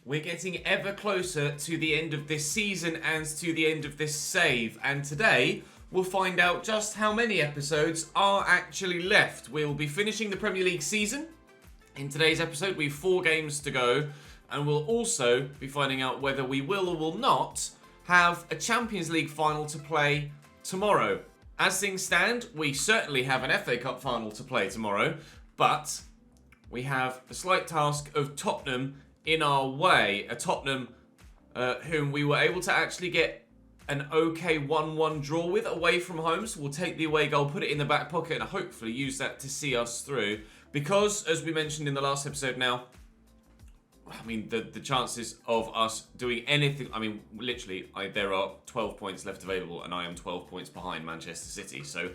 We're getting ever closer to the end of this season and to the end of this save. And today, we'll find out just how many episodes are actually left. We'll be finishing the Premier League season. In today's episode, we have 4 games to go. And we'll also be finding out whether we will or will not have a Champions League final to play tomorrow. As things stand, we certainly have an FA Cup final to play tomorrow. But we have the slight task of Tottenham in our way, a Tottenham whom we were able to actually get an okay 1-1 draw with away from home. So we'll take the away goal, put it in the back pocket and hopefully use that to see us through. Because, as we mentioned in the last episode now, I mean, the chances of us doing anything, I mean, literally, there are 12 points left available and I am 12 points behind Manchester City. So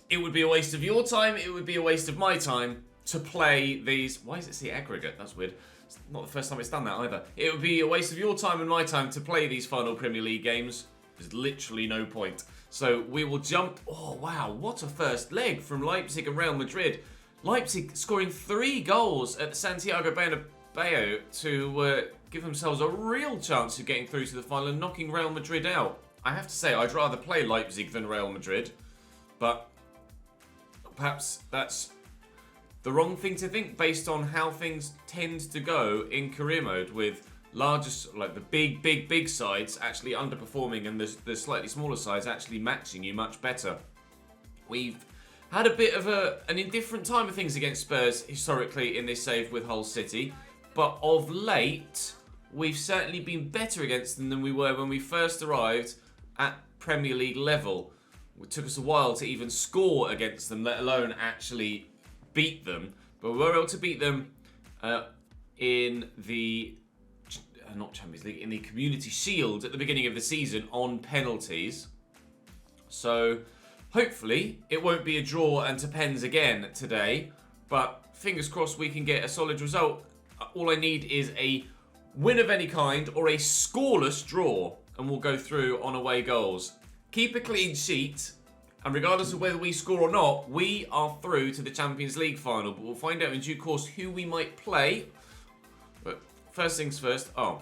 it would be a waste of your time, it would be a waste of my time to play these. Why does it say aggregate? That's weird. It's not the first time it's done that either. It would be a waste of your time and my time to play these final Premier League games. There's literally no point. So we will jump. Oh, wow. What a first leg from Leipzig and Real Madrid. Leipzig scoring 3 goals at the Santiago Bernabeu to give themselves a real chance of getting through to the final and knocking Real Madrid out. I have to say, I'd rather play Leipzig than Real Madrid. But perhaps that's the wrong thing to think based on how things tend to go in career mode with largest, like the big sides actually underperforming and the slightly smaller sides actually matching you much better. We've had a bit of an indifferent time of things against Spurs historically in this save with Hull City, but of late we've certainly been better against them than we were when we first arrived at Premier League level. It took us a while to even score against them, let alone actually beat them, but we were able to beat them in the not Champions League, in the Community Shield at the beginning of the season on penalties. So hopefully it won't be a draw and to pens again today, but fingers crossed we can get a solid result. All I need is a win of any kind or a scoreless draw and we'll go through on away goals. Keep a clean sheet. And regardless of whether we score or not, we are through to the Champions League final. But we'll find out in due course who we might play. But first things first. Oh,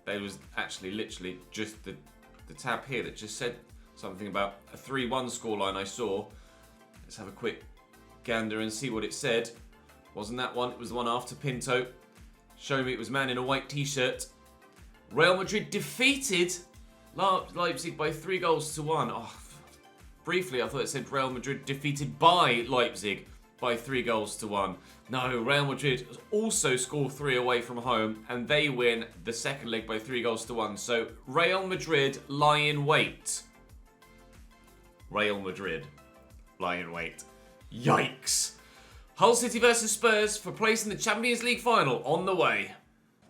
there was actually literally just the tab here that just said something about a 3-1 scoreline I saw. Let's have a quick gander and see what it said. Wasn't that one? It was the one after Pinto. Showing me it was man in a white t-shirt. Real Madrid defeated Leipzig by 3-1. Oh, briefly, I thought it said Real Madrid defeated by Leipzig by 3-1. No, Real Madrid also score 3 away from home, and they win the second leg by 3-1. So, Real Madrid lie in wait. Real Madrid lie in wait. Yikes. Hull City versus Spurs for place in the Champions League final on the way.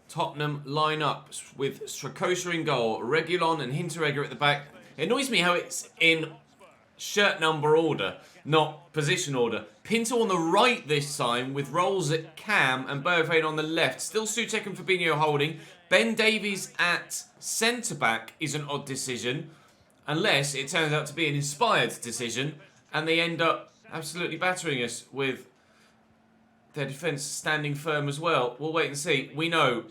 Tottenham line up with Strakosha in goal, Reguilon and Hinteregger at the back. It annoys me how it's in shirt number order, not position order. Pinto on the right this time with Rolls at cam and Bergwijn on the left. Still Souček and Fabinho holding. Ben Davies at centre-back is an odd decision, unless it turns out to be an inspired decision and they end up absolutely battering us with their defence standing firm as well. We'll wait and see. We know,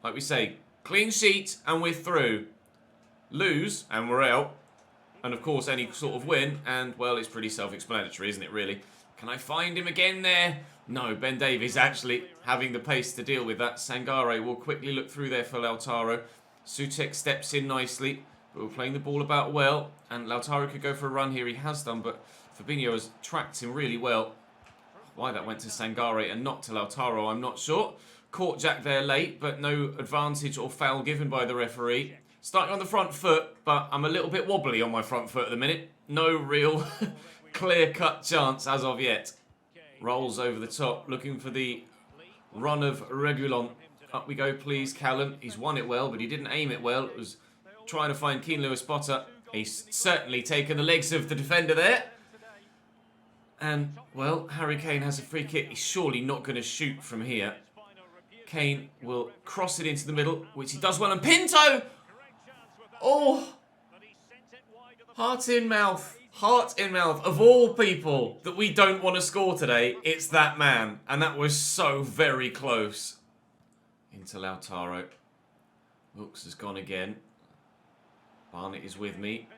like we say, clean sheet and we're through. Lose and we're out. And of course, any sort of win, and well, it's pretty self-explanatory, isn't it, really? Can I find him again there? No, Ben Davies actually having the pace to deal with that. Sangare will quickly look through there for Lautaro. Souček steps in nicely, but we're playing the ball about well. And Lautaro could go for a run here, he has done, but Fabinho has tracked him really well. Why that went to Sangare and not to Lautaro, I'm not sure. Caught Jack there late, but no advantage or foul given by the referee. Starting on the front foot, but I'm a little bit wobbly on my front foot at the minute. No real clear-cut chance as of yet. Rolls over the top, looking for the run of Reguilon. Up we go, please, Callum. He's won it well, but he didn't aim it well. It was trying to find Keane Lewis Potter. He's certainly taken the legs of the defender there. And, well, Harry Kane has a free kick. He's surely not going to shoot from here. Kane will cross it into the middle, which he does well. And Pinto! Oh, heart in mouth. Heart in mouth. Of all people that we don't want to score today, it's that man. And that was so very close. Into Lautaro. Wilkes has gone again. Barnett is with me.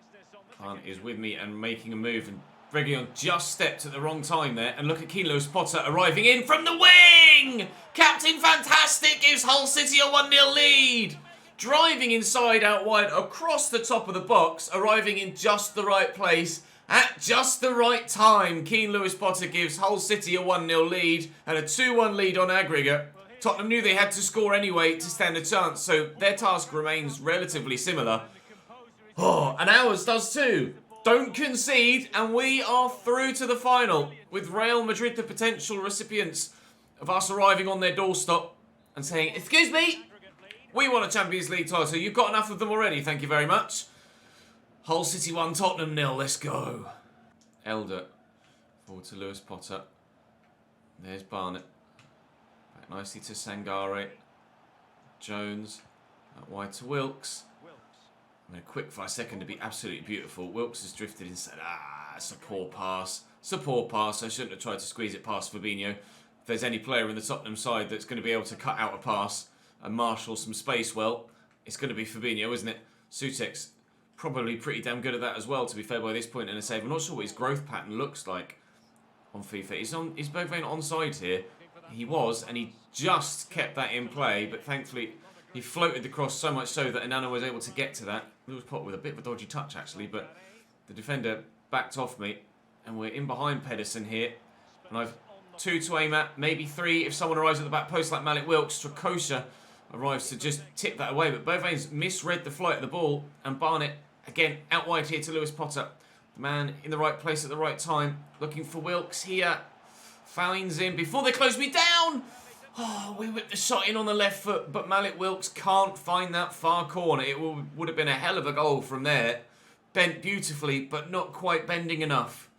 Barnett is with me and making a move. And Reguilon just stepped at the wrong time there. And look at Keane Lewis-Potter arriving in from the wing! Captain Fantastic gives Hull City a 1-0 lead. Driving inside out wide across the top of the box. Arriving in just the right place at just the right time. Keane Lewis-Potter gives Hull City a 1-0 lead and a 2-1 lead on aggregate. Tottenham knew they had to score anyway to stand a chance, so their task remains relatively similar. Oh, and ours does too. Don't concede, and we are through to the final, with Real Madrid the potential recipients of us arriving on their doorstep and saying, "Excuse me, we want a Champions League title. You've got enough of them already, thank you very much." Hull City 1, Tottenham 0, let's go. Elder, forward to Lewis-Potter. There's Barnett. Back nicely to Sangare. Jones, out wide to Wilkes. I mean, a quick fire second to be absolutely beautiful. Wilkes has drifted inside. It's a poor pass. It's a poor pass. I shouldn't have tried to squeeze it past Fabinho. If there's any player in the Tottenham side that's going to be able to cut out a pass and marshal some space well, it's going to be Fabinho, isn't it? Sutek's probably pretty damn good at that as well, to be fair, by this point in a save. I'm not sure what his growth pattern looks like on FIFA. He's Bergveen onside here. He was, and he just kept that in play, but thankfully he floated the cross so much so that Anana was able to get to that. It was put with a bit of a dodgy touch, actually, but the defender backed off me, and we're in behind Pedersen here. And I've 2 to aim at, maybe 3 if someone arrives at the back post like Malik Wilkes. Strakosha arrives to just tip that away, but Bergveen's misread the flight of the ball, and Barnett, again, out wide here to Lewis-Potter. The man in the right place at the right time, looking for Wilkes here. Finds him before they close me down. Oh, we whipped the shot in on the left foot, but Malik Wilkes can't find that far corner. It would have been a hell of a goal from there. Bent beautifully, but not quite bending enough.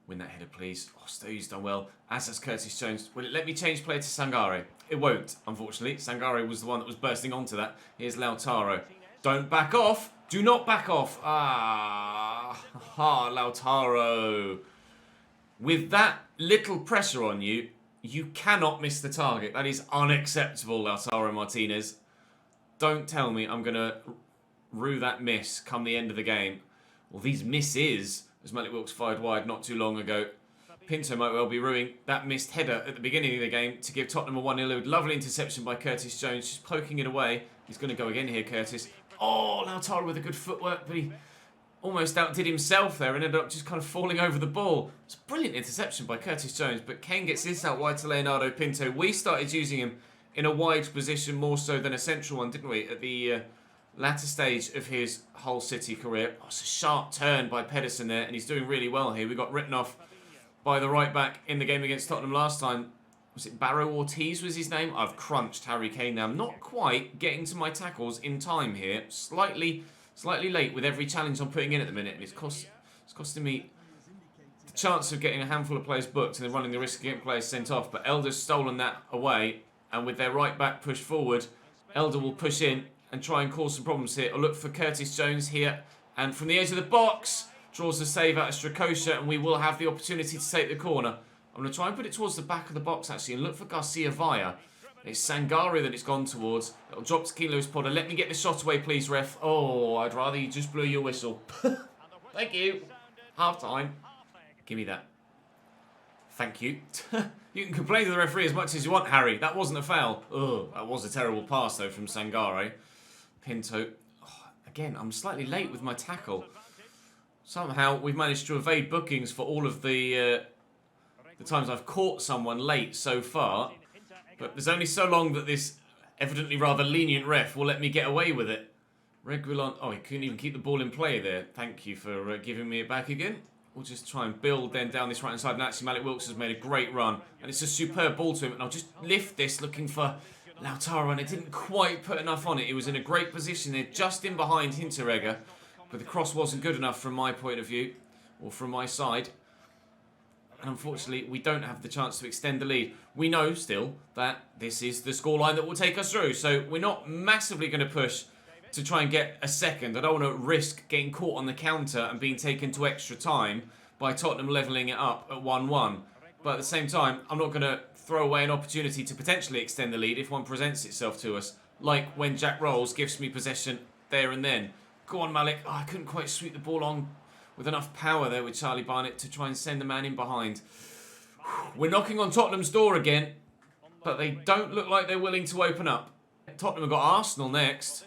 Win that header, please. Oh, Stowe's done well, as has Curtis Jones. Will it let me change play to Sangare? It won't, unfortunately. Sangare was the one that was bursting onto that. Here's Lautaro. Don't back off. Do not back off. Lautaro. With that little pressure on you, you cannot miss the target. That is unacceptable, Lautaro Martinez. Don't tell me I'm going to rue that miss come the end of the game. Well, these misses, as Malik Wilkes fired wide not too long ago. Pinto might well be ruining that missed header at the beginning of the game to give Tottenham a 1-0 lead. Lovely interception by Curtis Jones, just poking it away. He's going to go again here, Curtis. Oh, Lautaro with a good footwork, but he almost outdid himself there and ended up just kind of falling over the ball. It's a brilliant interception by Curtis Jones, but Kane gets this out wide to Leonardo Pinto. We started using him in a wide position more so than a central one, didn't we, at the latter stage of his Hull City career. Oh, it's a sharp turn by Pedersen there, and he's doing really well here. We got written off by the right back in the game against Tottenham last time. Was it Barrow Ortiz was his name? I've crunched Harry Kane now. I'm not quite getting to my tackles in time here. Slightly late with every challenge I'm putting in at the minute. And it's costing me the chance of getting a handful of players booked and then running the risk of getting players sent off. But Elder's stolen that away. And with their right back pushed forward, Elder will push in and try and cause some problems here. I'll look for Curtis Jones here. And from the edge of the box, draws the save out of Strakosha. And we will have the opportunity to take the corner. I'm going to try and put it towards the back of the box, actually, and look for Garcia Vaya. It's Sangare that it's gone towards. It'll drop to Keane Lewis-Potter. Let me get the shot away, please, ref. Oh, I'd rather you just blew your whistle. Thank you. Half time. Give me that. Thank you. You can complain to the referee as much as you want, Harry. That wasn't a foul. Oh, that was a terrible pass, though, from Sangare. Pinto. Oh, again, I'm slightly late with my tackle. Somehow, we've managed to evade bookings for all of the times I've caught someone late so far. But there's only so long that this evidently rather lenient ref will let me get away with it. Reguilon. Oh, he couldn't even keep the ball in play there. Thank you for giving me it back again. We'll just try and build then down this right-hand side. And actually, Malik Wilkes has made a great run. And it's a superb ball to him. And I'll just lift this looking for Lautaro. And it didn't quite put enough on it. It was in a great position there, just in behind Hinteregger. But the cross wasn't good enough from my point of view. Or from my side. And unfortunately, we don't have the chance to extend the lead. We know still that this is the scoreline that will take us through. So we're not massively going to push to try and get a second. I don't want to risk getting caught on the counter and being taken to extra time by Tottenham levelling it up at 1-1. But at the same time, I'm not going to throw away an opportunity to potentially extend the lead if one presents itself to us. like when Jack Rolls gives me possession there and then. Go on, Malik. Oh, I couldn't quite sweep the ball on with enough power there with Charlie Barnett to try and send the man in behind. We're knocking on Tottenham's door again, but they don't look like they're willing to open up. Tottenham have got Arsenal next.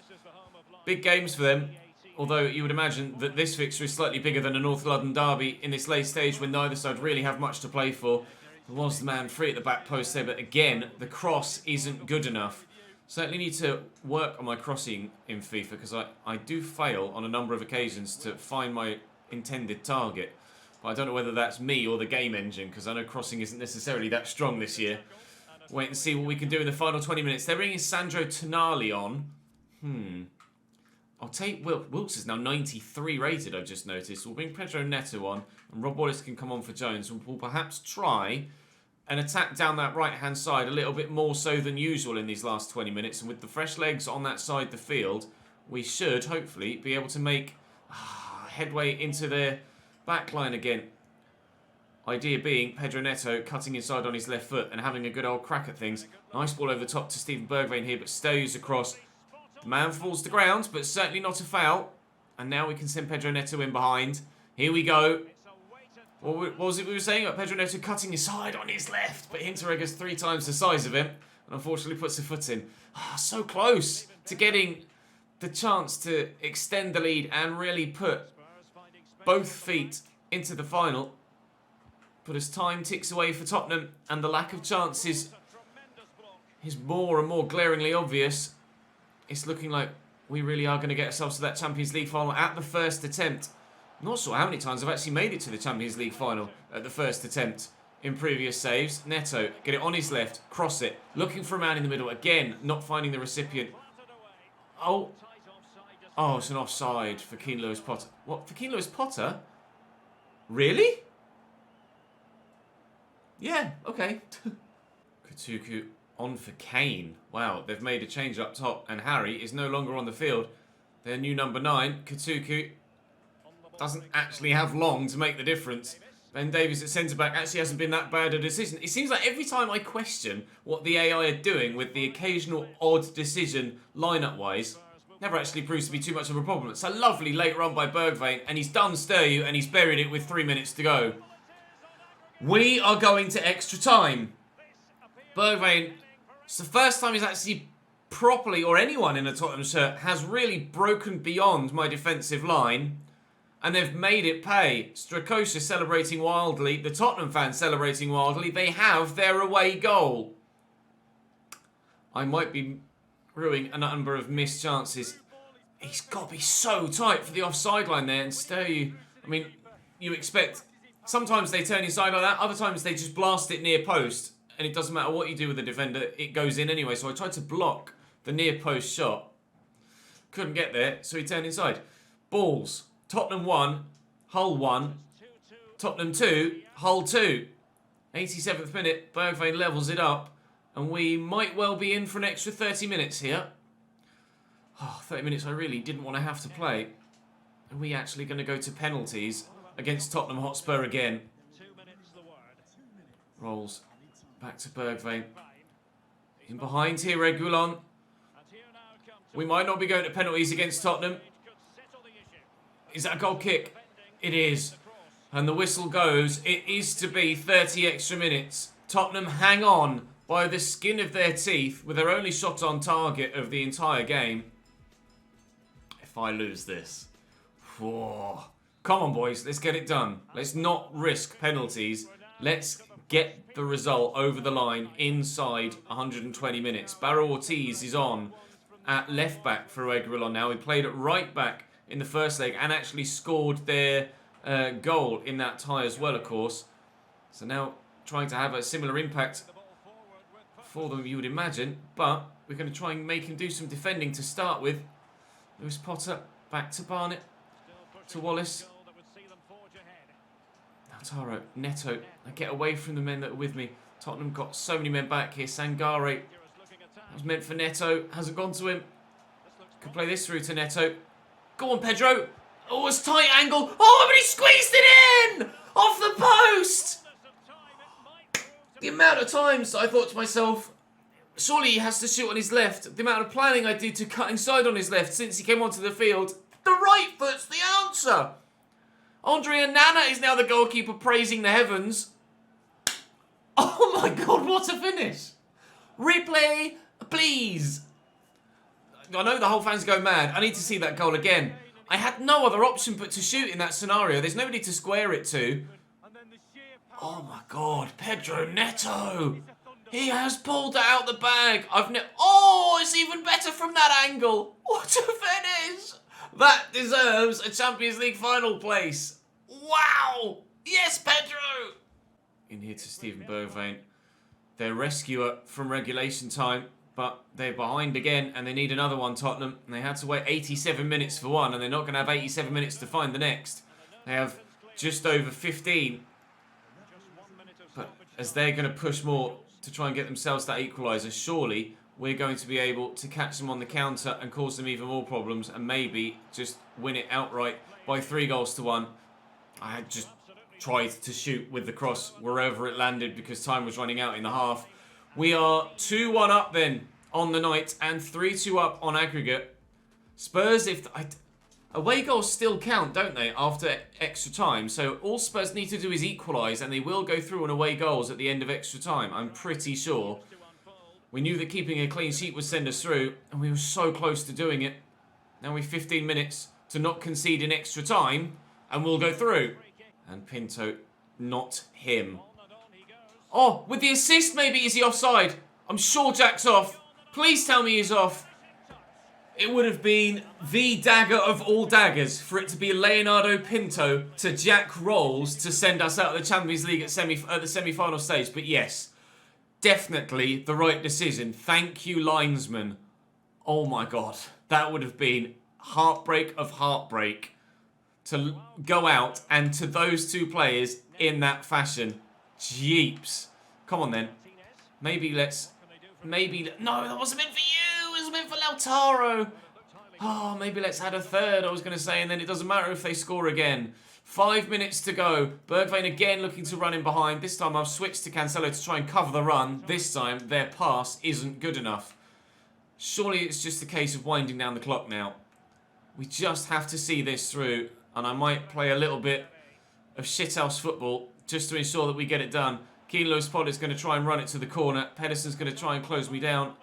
Big games for them, although you would imagine that this fixture is slightly bigger than a North London derby in this late stage when neither side really have much to play for. There was the man free at the back post there, but again, the cross isn't good enough. Certainly need to work on my crossing in FIFA because I do fail on a number of occasions to find my intended target. But I don't know whether that's me or the game engine because I know crossing isn't necessarily that strong this year. Wait and see what we can do in the final 20 minutes. They're bringing Sandro Tonali on. I'll take Wilkes is now 93 rated, I've just noticed. We'll bring Pedro Neto on, and Rob Wallace can come on for Jones. We'll perhaps try and attack down that right-hand side a little bit more so than usual in these last 20 minutes. And with the fresh legs on that side of the field, we should, hopefully, be able to make headway into their back line again. Idea being Pedro Neto cutting inside on his left foot and having a good old crack at things. Nice ball over the top to Steven Bergwijn here, but stays across. The man falls to ground, but certainly not a foul. And now we can send Pedro Neto in behind. Here we go. What was it we were saying about Pedro Neto cutting inside on his left? But Hinteregger's 3 times the size of him. And unfortunately puts a foot in. So close to getting the chance to extend the lead and really put both feet into the final. But as time ticks away for Tottenham and the lack of chances is more and more glaringly obvious, it's looking like we really are going to get ourselves to that Champions League final at the first attempt. I'm not sure how many times I've actually made it to the Champions League final at the first attempt in previous saves. Neto, get it on his left, cross it, looking for a man in the middle. Again, not finding the recipient. Oh, it's an offside for Keane Lewis Potter. What, for Keane Lewis Potter? Really? Yeah, okay. Kutuku on for Kane. Wow, they've made a change up top and Harry is no longer on the field. Their new number 9, Kutuku, doesn't actually have long to make the difference. Ben Davies at centre-back actually hasn't been that bad a decision. It seems like every time I question what the AI are doing with the occasional odd decision line-up-wise, never actually proves to be too much of a problem. It's a lovely late run by Bergwijn and he's done Steryu and he's buried it with 3 minutes to go. We are going to extra time. Bergwijn, it's the first time he's actually properly, or anyone in a Tottenham shirt, has really broken beyond my defensive line. And they've made it pay. Strakosha celebrating wildly. The Tottenham fans celebrating wildly. They have their away goal. I might be ruining a number of missed chances. He's got to be so tight for the offside line there. And Steryu, I mean, you expect... Sometimes they turn inside like that. Other times they just blast it near post. And it doesn't matter what you do with the defender. It goes in anyway. So I tried to block the near post shot. Couldn't get there. So he turned inside. Balls. Tottenham 1. Hull 1. Tottenham 2. Hull 2. 87th minute. Bergwijn levels it up. And we might well be in for an extra 30 minutes here. 30 minutes I really didn't want to have to play. Are we actually going to go to penalties against Tottenham Hotspur again? Rolls back to Bergwijn. In behind here, Reguilon. We might not be going to penalties against Tottenham. Is that a goal kick? It is. And the whistle goes. It is to be 30 extra minutes. Tottenham hang on by the skin of their teeth with their only shot on target of the entire game. If I lose this. Whoa. Come on, boys. Let's get it done. Let's not risk penalties. Let's get the result over the line inside 120 minutes. Barrow Ortiz is on at left back for Reguilon now. He played at right back in the first leg and actually scored their goal in that tie as well, of course. So now trying to have a similar impact for them, you would imagine. But we're going to try and make him do some defending to start with. Lewis Potter back to Barnett, to Wallace. Lautaro, Neto. I get away from the men that are with me. Tottenham got so many men back here. Sangare. That was meant for Neto. Hasn't gone to him. Could play this through to Neto. Go on, Pedro. Oh, it's tight angle. Oh, but he squeezed it in! Off the post! The amount of times I thought to myself, Surely he has to shoot on his left. The amount of planning I did to cut inside on his left since he came onto the field. The right foot's the answer. Andrea Nana is now the goalkeeper, praising the heavens. Oh my God, what a finish. Replay, please. I know the whole fans go mad. I need to see that goal again. I had no other option but to shoot in that scenario. There's nobody to square it to. Oh my God, Pedro Neto. He has pulled that out the bag. Oh, it's even better from that angle. What a finish. That deserves a Champions League final place. Wow. Yes, Pedro. In here to Steven Bergwijn. Their rescuer from regulation time, but they're behind again and they need another one, Tottenham. And they had to wait 87 minutes for one and they're not going to have 87 minutes to find the next. They have just over 15. But as they're going to push more to try and get themselves that equaliser, surely we're going to be able to catch them on the counter and cause them even more problems and maybe just win it outright by 3-1. I had just tried to shoot with the cross wherever it landed because time was running out in the half. We are 2-1 up then on the night and 3-2 up on aggregate. Spurs, away goals still count, don't they, after extra time? So all Spurs need to do is equalise and they will go through on away goals at the end of extra time, I'm pretty sure. We knew that keeping a clean sheet would send us through and we were so close to doing it. Now we've 15 minutes to not concede in extra time and we'll go through. And Pinto, not him. Oh, with the assist maybe, is he offside? I'm sure Jack's off. Please tell me he's off. It would have been the dagger of all daggers for it to be Leonardo Pinto to Jack Rolls to send us out of the Champions League at the semi-final stage. But yes, definitely the right decision. Thank you, linesman. Oh my God, that would have been heartbreak of heartbreak to go out and to those two players in that fashion. Jeeps. Come on then. No, that wasn't meant for you. It was meant for Lautaro. Oh, maybe let's add a third, I was going to say, and then it doesn't matter if they score again. 5 minutes to go. Bergwijn again looking to run in behind. This time I've switched to Cancelo to try and cover the run. This time their pass isn't good enough. Surely it's just a case of winding down the clock now. We just have to see this through. And I might play a little bit of shithouse football just to ensure that we get it done. Keane Lewis-Podd is going to try and run it to the corner. Pedersen's going to try and close me down.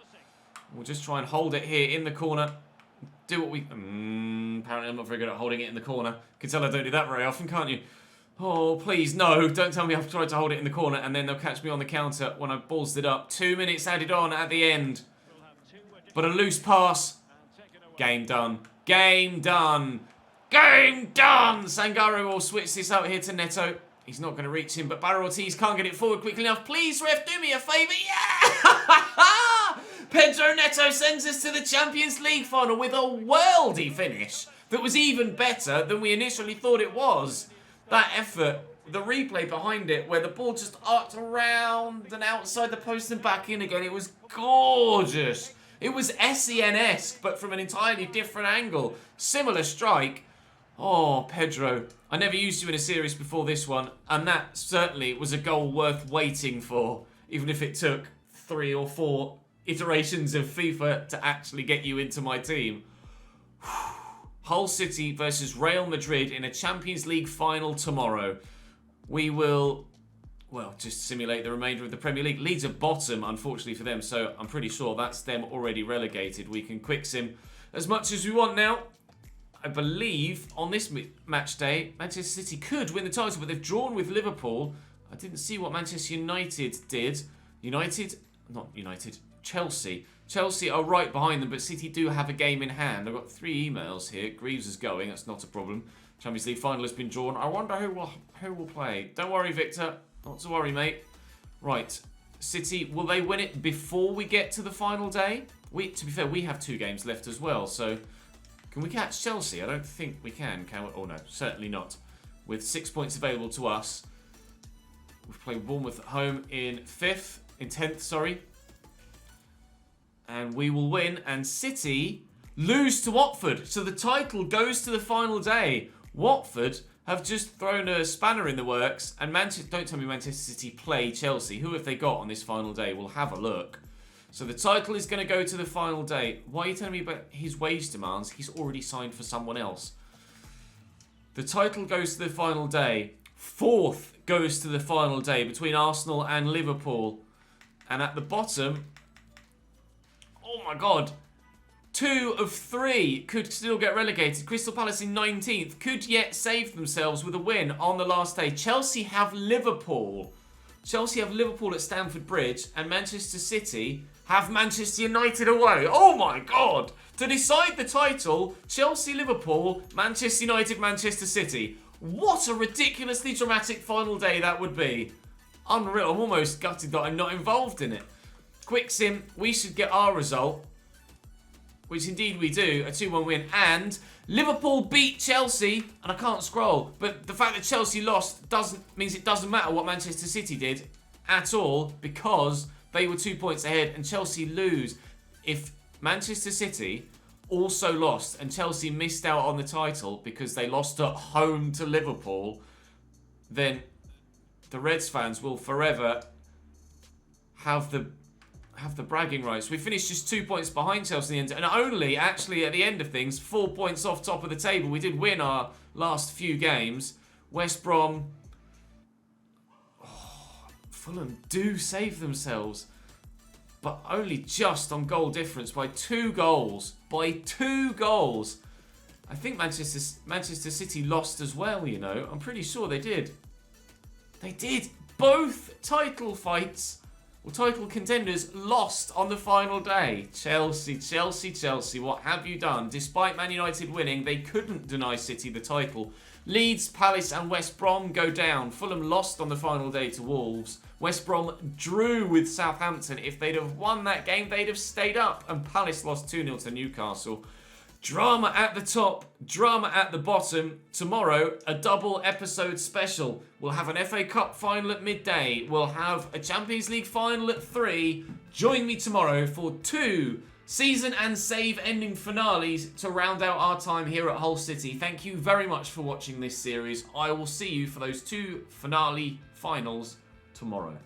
We'll just try and hold it here in the corner. Do what we... apparently I'm not very good at holding it in the corner. Can tell I don't do that very often, can't you? Oh, please, no. Don't tell me I've tried to hold it in the corner and then they'll catch me on the counter when I've ballsed it up. 2 minutes added on at the end. But a loose pass. Game done. Game done. Game done! Sangaro will switch this out here to Neto. He's not going to reach him, but Barra Ortiz can't get it forward quickly enough. Please, ref, do me a favour. Yeah! Pedro Neto sends us to the Champions League final with a worldy finish that was even better than we initially thought it was. That effort, the replay behind it, where the ball just arced around and outside the post and back in again, it was gorgeous. It was SEN-esque, but from an entirely different angle. Similar strike. Oh, Pedro, I never used you in a series before this one, and that certainly was a goal worth waiting for, even if it took 3 or 4 iterations of FIFA to actually get you into my team. Hull City versus Real Madrid in a Champions League final tomorrow. We will, well, just simulate the remainder of the Premier League. Leeds are bottom, unfortunately for them, so I'm pretty sure that's them already relegated. We can quick sim as much as we want now. I believe on this match day, Manchester City could win the title, but they've drawn with Liverpool. I didn't see what Manchester United did. Chelsea. Chelsea are right behind them, but City do have a game in hand. I've got 3 emails here. Greaves is going. That's not a problem. Champions League final has been drawn. I wonder who will play. Don't worry, Victor. Not to worry, mate. Right. City, will they win it before we get to the final day? To be fair, we have 2 games left as well, so... Can we catch Chelsea? I don't think we can we? Oh no, certainly not. With 6 points available to us. We've played Bournemouth at home in 10th, sorry. And we will win, and City lose to Watford. So the title goes to the final day. Watford have just thrown a spanner in the works, and don't tell me Manchester City play Chelsea. Who have they got on this final day? We'll have a look. So the title is going to go to the final day. Why are you telling me about his wage demands? He's already signed for someone else. The title goes to the final day. 4th goes to the final day between Arsenal and Liverpool. And at the bottom, oh my God, 2 of 3 could still get relegated. Crystal Palace in 19th could yet save themselves with a win on the last day. Chelsea have Liverpool. Chelsea have Liverpool at Stamford Bridge, and Manchester City have Manchester United away. Oh my God! To decide the title, Chelsea, Liverpool, Manchester United, Manchester City. What a ridiculously dramatic final day that would be. Unreal. I'm almost gutted that I'm not involved in it. Quick sim, we should get our result, which indeed we do, a 2-1 win. And Liverpool beat Chelsea, and I can't scroll, but the fact that Chelsea lost means it doesn't matter what Manchester City did at all, because they were 2 points ahead and Chelsea lose. If Manchester City also lost and Chelsea missed out on the title because they lost at home to Liverpool, then the Reds fans will forever have the bragging rights. We finished just 2 points behind Chelsea in the end, and only actually at the end of things 4 points off top of the table. We did win our last few games. West Brom, Fulham do save themselves, but only just on goal difference by 2 goals. By 2 goals. I think Manchester City lost as well, you know. I'm pretty sure they did. They did. Both title fights, or title contenders, lost on the final day. Chelsea, what have you done? Despite Man United winning, they couldn't deny City the title. Leeds, Palace and West Brom go down. Fulham lost on the final day to Wolves. West Brom drew with Southampton. If they'd have won that game, they'd have stayed up. And Palace lost 2-0 to Newcastle. Drama at the top, drama at the bottom. Tomorrow, a double episode special. We'll have an FA Cup final at midday. We'll have a Champions League final at 3. Join me tomorrow for 2 season and save ending finales to round out our time here at Hull City. Thank you very much for watching this series. I will see you for those 2 finale finals tomorrow.